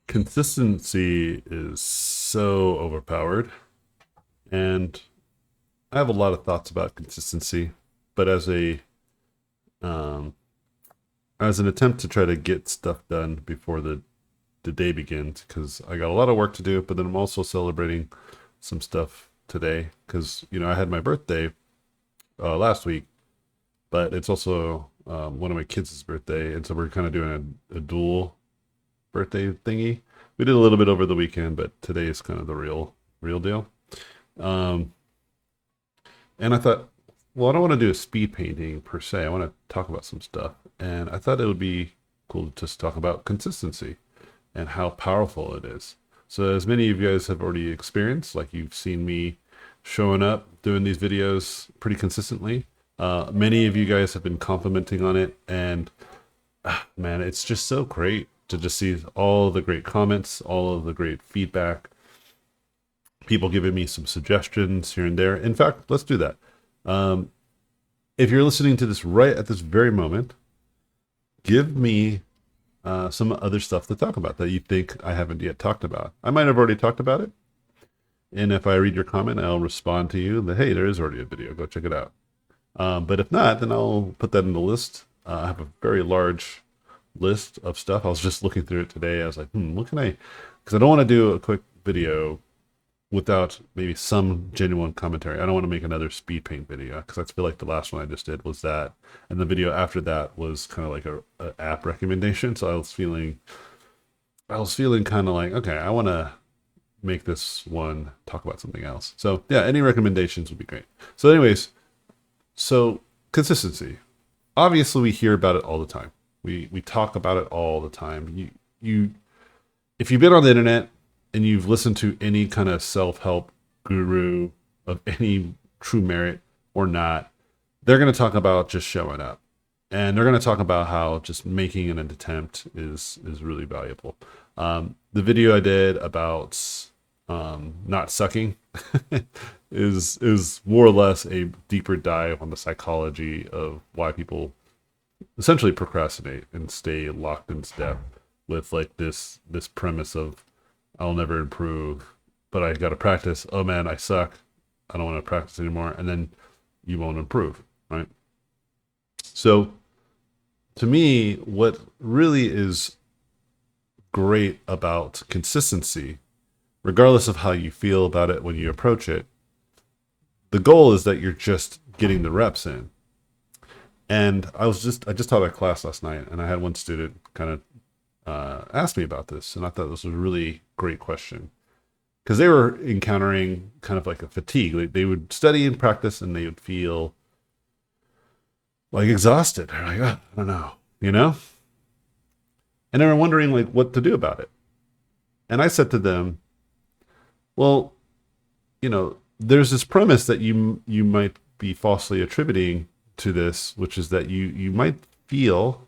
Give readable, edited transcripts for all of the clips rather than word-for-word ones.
Consistency is so overpowered, and I have a lot of thoughts about consistency, but um, as an attempt to try to get stuff done before the day begins, because I got a lot of work to do, but then I'm also celebrating some stuff today because I had my birthday last week, but it's also one of my kids' birthday, and so we're kind of doing a dual birthday thingy. We did a little bit over the weekend, but today is kind of the real deal. Um, and I thought, well, I don't want to do a speed painting per se. I want to talk about some stuff, and I thought it would be cool to just talk about consistency and how powerful it is. So, as many of you guys have already experienced, like you've seen me showing up doing these videos pretty consistently. Many of you guys have been complimenting on it, and man, it's just so great to just see all the great comments, all of the great feedback, people giving me some suggestions here and there. In fact, let's do that. Um, if you're listening to this right at this very moment, give me some other stuff to talk about that you think I haven't yet talked about. I might have already talked about it. And if I read your comment, I'll respond to you that, hey, there is already a video. Go check it out. But if not, then I'll put that in the list. I have a very large list of stuff. I was just looking through it today. I was like, what can I, because I don't want to do a quick video without maybe some genuine commentary. I don't want to make another speed paint video because I feel like the last one I just did was that, and the video after that was kind of like a app recommendation. So I was feeling kind of like, okay, I want to make this one talk about something else. So yeah, any recommendations would be great. So anyways, so consistency. Obviously, we hear about it all the time. We talk about it all the time. You if you've been on the internet and you've listened to any kind of self-help guru of any true merit or not, they're going to talk about just showing up. And they're going to talk about how just making an attempt is really valuable. The video I did about not sucking is more or less a deeper dive on the psychology of why people essentially procrastinate and stay locked in step with like this premise of I'll never improve, but I got to practice. Oh man, I suck. I don't want to practice anymore, and then you won't improve, right? So to me, what really is great about consistency, regardless of how you feel about it when you approach it, the goal is that you're just getting the reps in. And I just taught a class last night, and I had one student kind of ask me about this, and I thought this was a really great question because they were encountering kind of like a fatigue. They would study and practice, and they would feel like exhausted. They're like, oh, I don't know, and they were wondering like what to do about it. And I said to them, well, there's this premise that you might be falsely attributing to this, which is that you might feel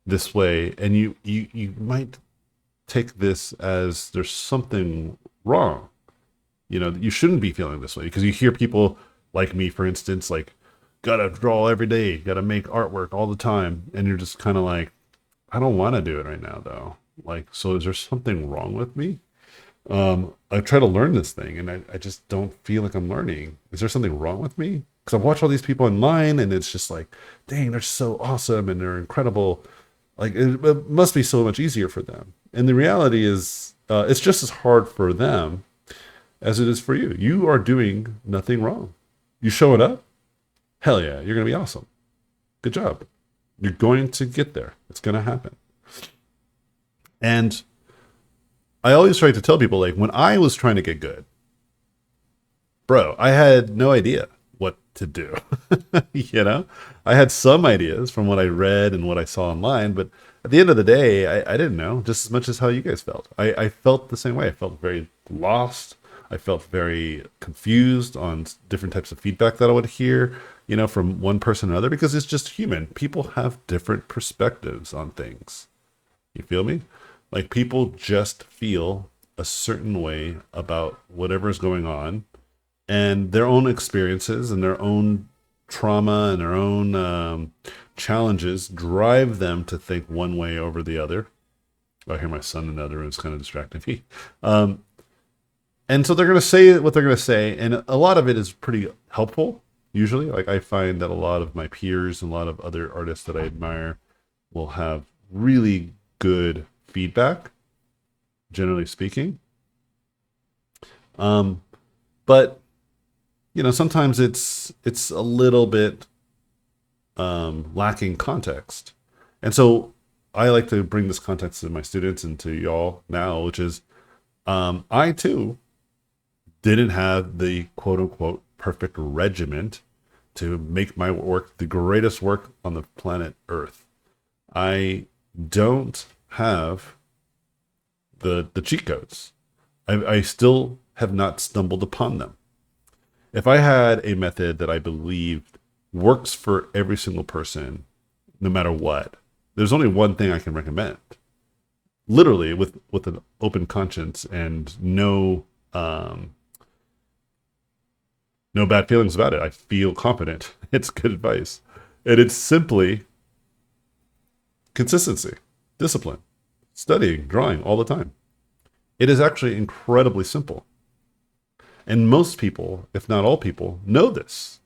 this way, and you might take this as there's something wrong. You shouldn't be feeling this way because you hear people like me, for instance, like gotta draw every day, gotta make artwork all the time, and you're just kind of like, I don't want to do it right now though. Like, so is there something wrong with me? I try to learn this thing, and I just don't feel like I'm learning. Is there something wrong with me? Because I watch all these people online, and it's just like, dang, they're so awesome and they're incredible. Like it must be so much easier for them. And the reality is, it's just as hard for them as it is for you. You are doing nothing wrong. You showing up, hell yeah, you're gonna be awesome. Good job. You're going to get there. It's gonna happen. And I always try to tell people, like, when I was trying to get good, bro, I had no idea what to do. I had some ideas from what I read and what I saw online, but at the end of the day, I didn't know just as much as how you guys felt. I felt the same way. I felt very lost. I felt very confused on different types of feedback that I would hear, from one person or another, because it's just human. People have different perspectives on things. You feel me? Like, people just feel a certain way about whatever is going on, and their own experiences and their own trauma and their own challenges drive them to think one way over the other. I hear my son in the other room. It's kind of distracting me. Um, and so they're going to say what they're going to say. And a lot of it is pretty helpful, usually. Like I find that a lot of my peers and a lot of other artists that I admire will have really good feedback, generally speaking. Um, but sometimes it's a little bit lacking context, and so I like to bring this context to my students and to y'all now, which is I too didn't have the quote unquote perfect regiment to make my work the greatest work on the planet Earth. I don't have the cheat codes. I still have not stumbled upon them. If I had a method that I believed works for every single person, no matter what, there's only one thing I can recommend. Literally, with an open conscience and no bad feelings about it. I feel confident. It's good advice, and it's simply consistency, discipline, studying, drawing all the time. It is actually incredibly simple. And most people, if not all people, know this.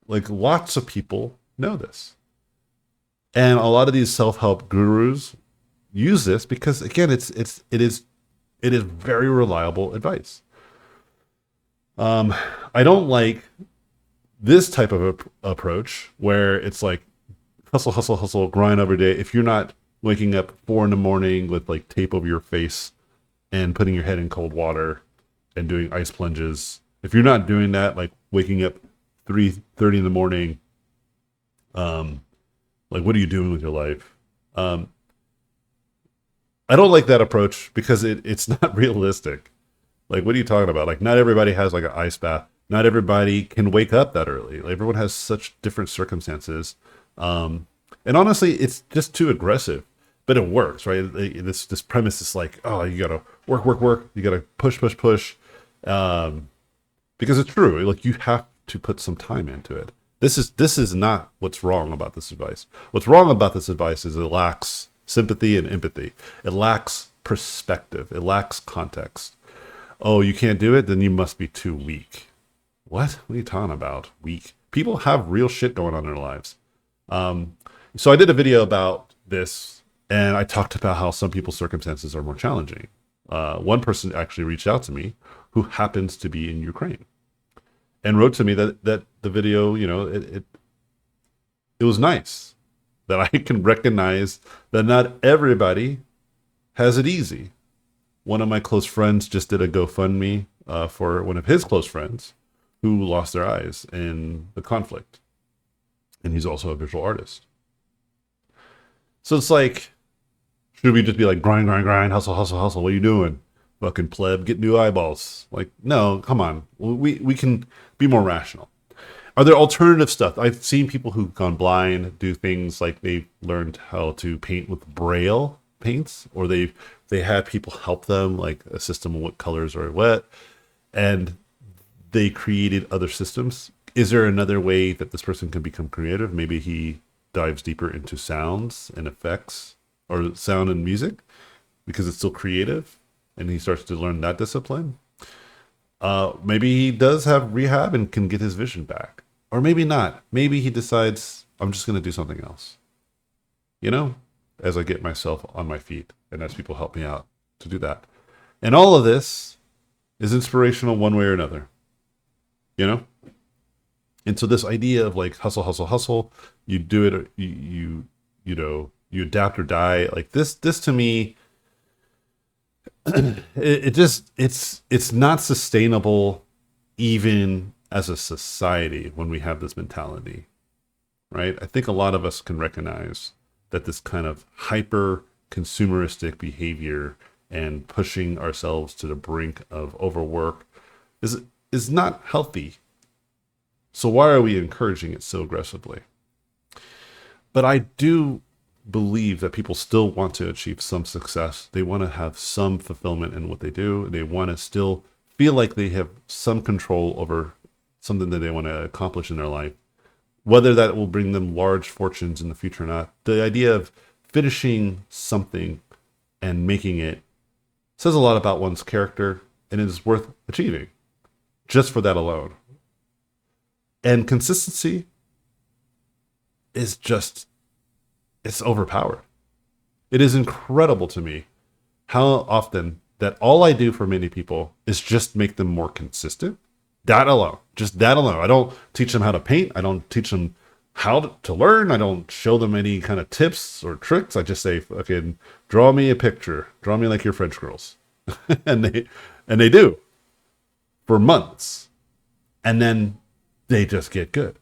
Like lots of people know this. And a lot of these self-help gurus use this because again, it is very reliable advice. I don't like this type of approach where it's like hustle, hustle, hustle, grind every day. If you're not waking up 4 a.m. with like tape over your face and putting your head in cold water and doing ice plunges, if you're not doing that, like waking up 3:30 in the morning, like what are you doing with your life? I don't like that approach because it's not realistic. Like, what are you talking about? Like, not everybody has like an ice bath. Not everybody can wake up that early. Like, everyone has such different circumstances. And honestly, it's just too aggressive, but it works, right? This premise is like, oh, you gotta work. You gotta push. Because it's true. Like, you have to put some time into it. This is not what's wrong about this advice. What's wrong about this advice is it lacks sympathy and empathy. It lacks perspective. It lacks context. Oh, you can't do it? Then you must be too weak. What are you talking about? Weak. People have real shit going on in their lives. So I did a video about this, and I talked about how some people's circumstances are more challenging. One person actually reached out to me who happens to be in Ukraine and wrote to me that the video, it was nice that I can recognize that not everybody has it easy. One of my close friends just did a GoFundMe for one of his close friends who lost their eyes in the conflict. And he's also a visual artist. So it's like, should we just be like, grind, hustle, what are you doing? Fucking pleb, get new eyeballs. Like, no, come on. We can be more rational. Are there alternative stuff? I've seen people who've gone blind do things like they've learned how to paint with Braille paints, or they had people help them, like a system of what colors are what, and they created other systems. Is there another way that this person can become creative? Maybe he dives deeper into sounds and effects, or sound and music, because it's still creative, and he starts to learn that discipline. Maybe he does have rehab and can get his vision back, or maybe not. Maybe he decides, I'm just going to do something else, as I get myself on my feet and as people help me out to do that. And all of this is inspirational one way or another, And so this idea of like hustle, you do it, or you adapt or die. Like this to me, it's not sustainable even as a society when we have this mentality, right? I think a lot of us can recognize that this kind of hyper consumeristic behavior and pushing ourselves to the brink of overwork is not healthy. So why are we encouraging it so aggressively? But I do believe that people still want to achieve some success. They want to have some fulfillment in what they do. They want to still feel like they have some control over something that they want to accomplish in their life, whether that will bring them large fortunes in the future or not. The idea of finishing something and making it says a lot about one's character and is worth achieving just for that alone. And consistency is just, it's overpowered. It is incredible to me how often that all I do for many people is just make them more consistent. That alone, just that alone. I don't teach them how to paint. I don't teach them how to learn. I don't show them any kind of tips or tricks. I just say, okay, draw me a picture. Draw me like your French girls. and they do for months. And then they just get good.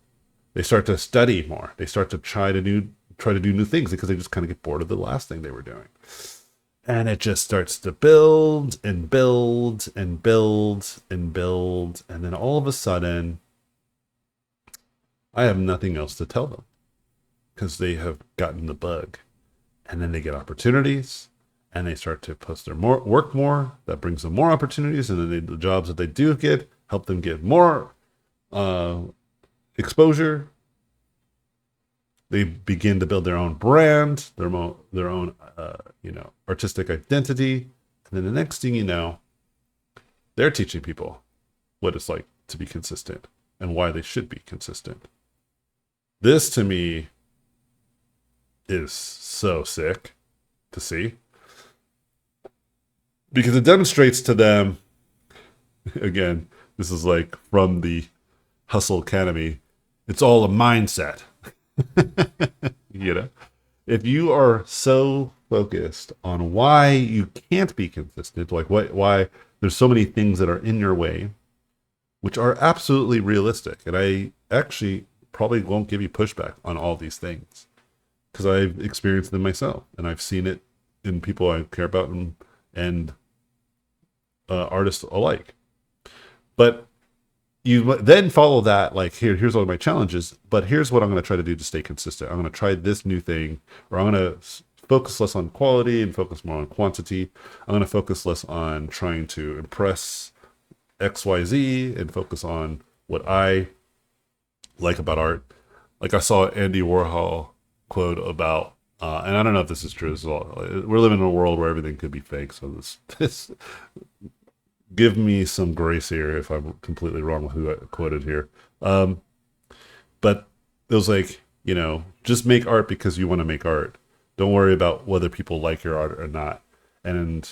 They start to study more. They start to try to do new things because they just kind of get bored of the last thing they were doing. And it just starts to build and build and build and build. And then all of a sudden, I have nothing else to tell them because they have gotten the bug. And then they get opportunities and they start to post their work more. That brings them more opportunities. And then the jobs that they do get help them get more exposure. They begin to build their own brand, their own artistic identity. And then the next thing you know, they're teaching people what it's like to be consistent and why they should be consistent. This to me is so sick to see because it demonstrates to them, again, this is like from the Hustle Academy, it's all a mindset. If you are so focused on why you can't be consistent, like why there's so many things that are in your way, which are absolutely realistic, and I actually probably won't give you pushback on all these things because I've experienced them myself and I've seen it in people I care about and artists alike. But you then follow that, like, here's all my challenges, but here's what I'm going to try to do to stay consistent. I'm going to try this new thing, or I'm going to focus less on quality and focus more on quantity. I'm going to focus less on trying to impress XYZ and focus on what I like about art. Like I saw Andy Warhol quote about, and I don't know if this is true as well. We're living in a world where everything could be fake. So this give me some grace here if I'm completely wrong with who I quoted here. But it was like, just make art because you want to make art. Don't worry about whether people like your art or not. And,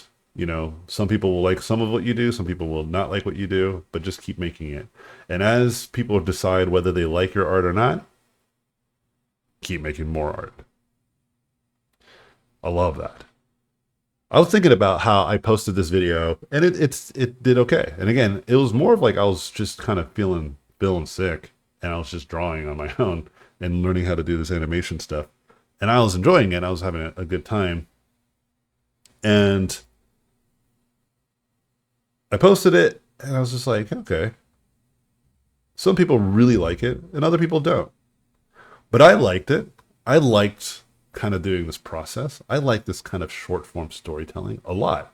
some people will like some of what you do. Some people will not like what you do, but just keep making it. And as people decide whether they like your art or not, keep making more art. I love that. I was thinking about how I posted this video and it did okay. And again, it was more of like I was just kind of feeling sick and I was just drawing on my own and learning how to do this animation stuff. And I was enjoying it. I was having a good time. And I posted it and I was just like, okay. Some people really like it and other people don't. But I liked it. I liked kind of doing this process. I like this kind of short form storytelling a lot.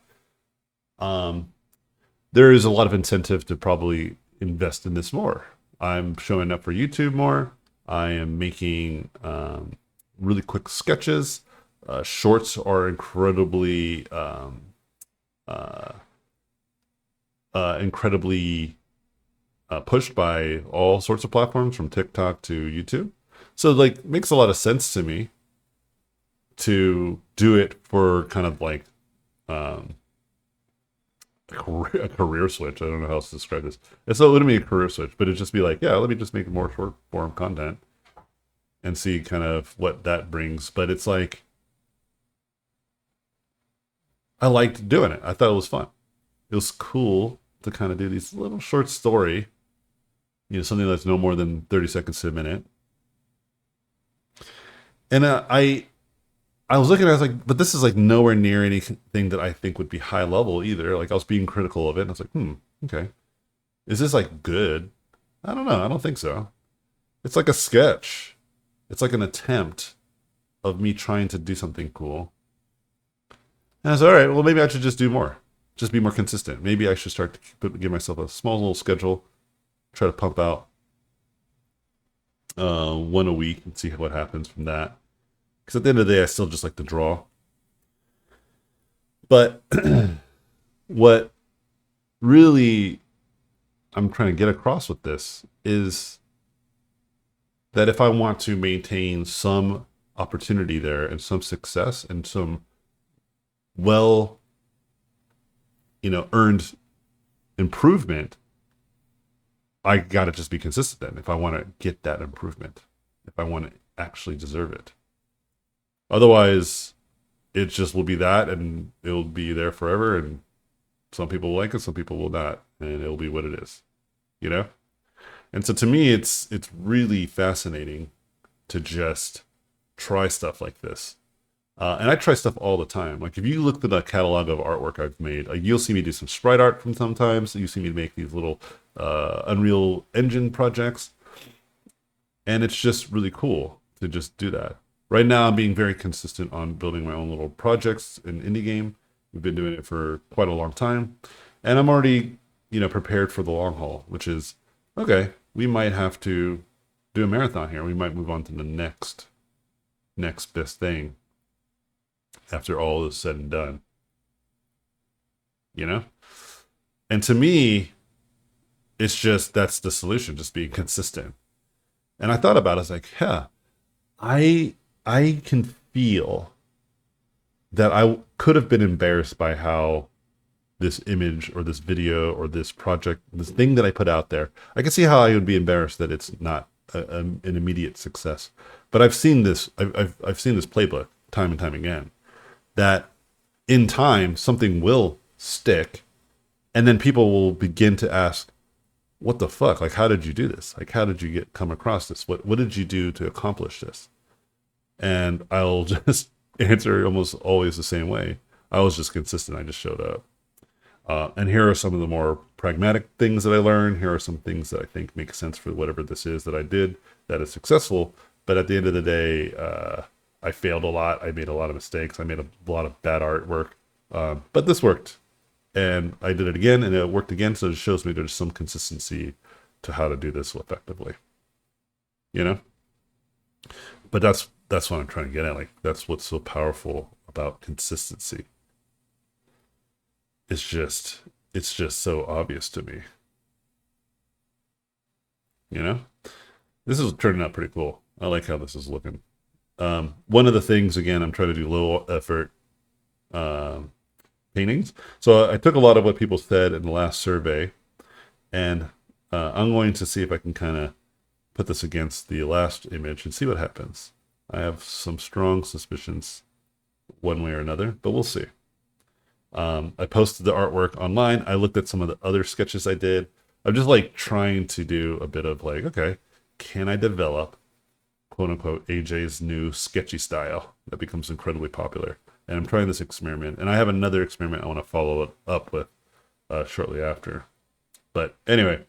There is a lot of incentive to probably invest in this more. I'm showing up for YouTube more. I am making really quick sketches. Shorts are incredibly pushed by all sorts of platforms from TikTok to YouTube. So like makes a lot of sense to me to do it for kind of like a career switch. I don't know how else to describe this. It wouldn't be a career switch, but it'd just be like, yeah, let me just make more short form content and see kind of what that brings. But it's like, I liked doing it. I thought it was fun. It was cool to kind of do these little short story, something that's no more than 30 seconds to a minute. And I was looking at it, I was like, but this is like nowhere near anything that I think would be high level either. Like I was being critical of it and I was like, okay. Is this like good? I don't know. I don't think so. It's like a sketch. It's like an attempt of me trying to do something cool. And I was all right, well, maybe I should just do more. Just be more consistent. Maybe I should start to give myself a small little schedule, try to pump out one a week and see what happens from that. Because at the end of the day, I still just like to draw. But what really I'm trying to get across with this is that if I want to maintain some opportunity there and some success and some well, earned improvement, I got to just be consistent then if I want to get that improvement, if I want to actually deserve it. Otherwise, it just will be that and it'll be there forever. And some people will like it, some people will not. And it'll be what it is, you know? And so to me, it's really fascinating to just try stuff like this. And I try stuff all the time. Like if you look at the catalog of artwork I've made, you'll see me do some sprite art from sometimes. You see me make these little Unreal Engine projects. And it's just really cool to just do that. Right now, I'm being very consistent on building my own little projects in indie game. We've been doing it for quite a long time. And I'm already, prepared for the long haul, which is, okay, we might have to do a marathon here. We might move on to the next best thing after all is said and done. And to me, it's just that's the solution, just being consistent. And I thought about it, I was like, yeah, I can feel that I could have been embarrassed by how this image or this video or this project, this thing that I put out there, I can see how I would be embarrassed that it's not an immediate success. But I've seen this, I've seen this playbook time and time again, that in time something will stick, and then people will begin to ask, what the fuck? Like, how did you do this? Like, how did you come across this? What did you do to accomplish this? And I'll just answer almost always the same way. I was just consistent. I just showed up. And here are some of the more pragmatic things that I learned. Here are some things that I think make sense for whatever this is that I did that is successful. But at the end of the day, I failed a lot. I made a lot of mistakes. I made a lot of bad artwork. But this worked. And I did it again, and it worked again. So it shows me there's some consistency to how to do this effectively. But that's what I'm trying to get at. Like, that's what's so powerful about consistency. It's just so obvious to me. This is turning out pretty cool. I like how this is looking. One of the things, again, I'm trying to do low effort paintings. So I took a lot of what people said in the last survey, and I'm going to see if I can kind of put this against the last image and see what happens. I have some strong suspicions one way or another, but we'll see. I posted the artwork online. I looked at some of the other sketches I did. I'm just like trying to do a bit of like, okay, can I develop quote unquote AJ's new sketchy style that becomes incredibly popular? And I'm trying this experiment, and I have another experiment I want to follow it up with shortly after. But anyway,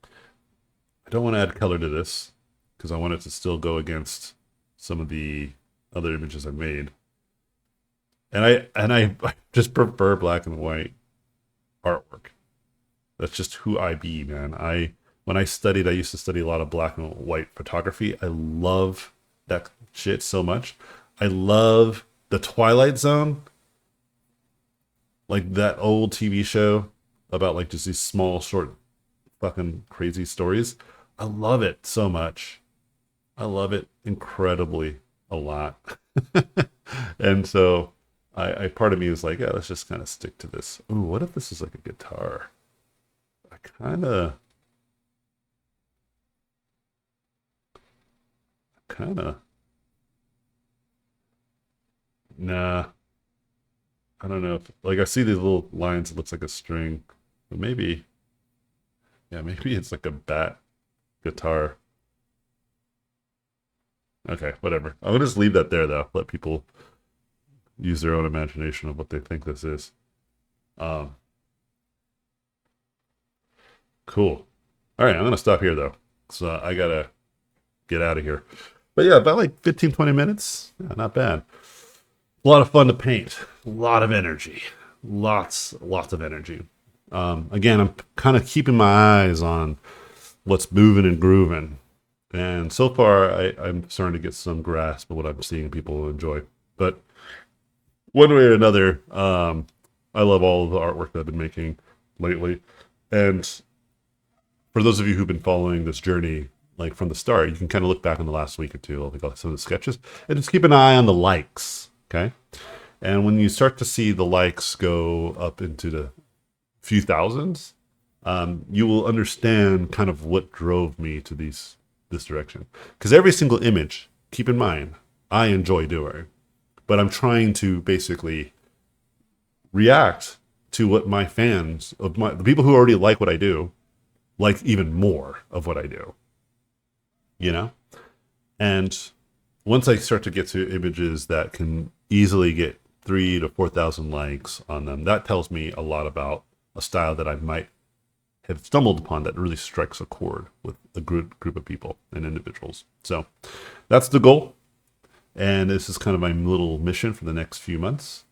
I don't want to add color to this because I want it to still go against some of the other images I made. And I just prefer black and white artwork. That's just who I be, man. When I studied, I used to study a lot of black and white photography. I love that shit so much. I love the Twilight Zone, like that old TV show about like just these small, short, fucking crazy stories. I love it so much. I love it incredibly a lot. And so I part of me is like, yeah, let's just kind of stick to this. Ooh, what if this is like a guitar? I kind of nah. I don't know if, like, I see these little lines. It looks like a string, but maybe, yeah, maybe it's like a bat guitar. Okay, whatever. I'm gonna just leave that there though. Let people use their own imagination of what they think this is. Um, cool. All right, I'm gonna stop here though. So I gotta get out of here. But yeah, about like 15, 20 minutes. Yeah, not bad. A lot of fun to paint. A lot of energy. Lots of energy. Again, I'm kind of keeping my eyes on what's moving and grooving. And so far, I'm starting to get some grasp of what I'm seeing people enjoy. But one way or another, I love all of the artwork that I've been making lately. And for those of you who've been following this journey, like from the start, you can kind of look back in the last week or two, like some of the sketches, and just keep an eye on the likes. Okay. And when you start to see the likes go up into the few thousands, you will understand kind of what drove me to this direction. Because every single image, keep in mind, I enjoy doing, but I'm trying to basically react to what my fans of the people who already like what I do, like even more of what I do, you know? And once I start to get to images that can easily get 3,000 to 4,000 likes on them, that tells me a lot about a style that I might have stumbled upon that really strikes a chord with a group of people and individuals. So that's the goal. And this is kind of my little mission for the next few months.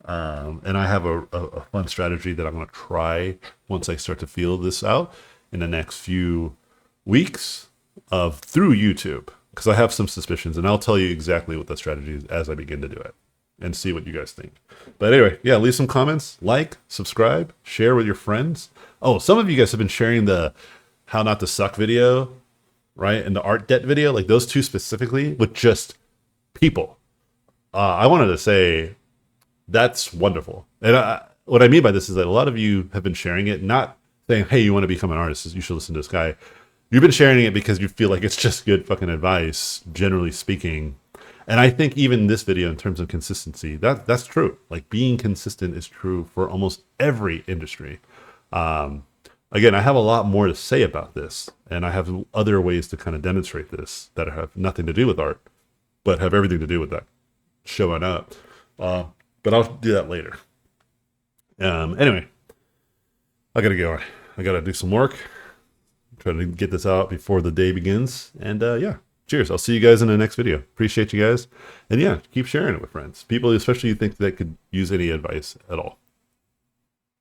And I have a fun strategy that I'm going to try once I start to feel this out in the next few weeks of through YouTube, because I have some suspicions, and I'll tell you exactly what the strategy is as I begin to do it and see what you guys think. But anyway, yeah, leave some comments, like, subscribe, share with your friends. Oh, some of you guys have been sharing the how not to suck video, right? And the art debt video, like those two specifically with just people. I wanted to say that's wonderful. And what I mean by this is that a lot of you have been sharing it, not saying, hey, you want to become an artist, you should listen to this guy. You've been sharing it because you feel like it's just good fucking advice, generally speaking. And I think even this video, in terms of consistency, that's true. Like being consistent is true for almost every industry. Again, I have a lot more to say about this, and I have other ways to kind of demonstrate this that have nothing to do with art, but have everything to do with that showing up. But I'll do that later. Anyway, I gotta go. I gotta do some work. Try to get this out before the day begins. And yeah, cheers. I'll see you guys in the next video. Appreciate you guys. And yeah, keep sharing it with friends. People, especially you think that could use any advice at all.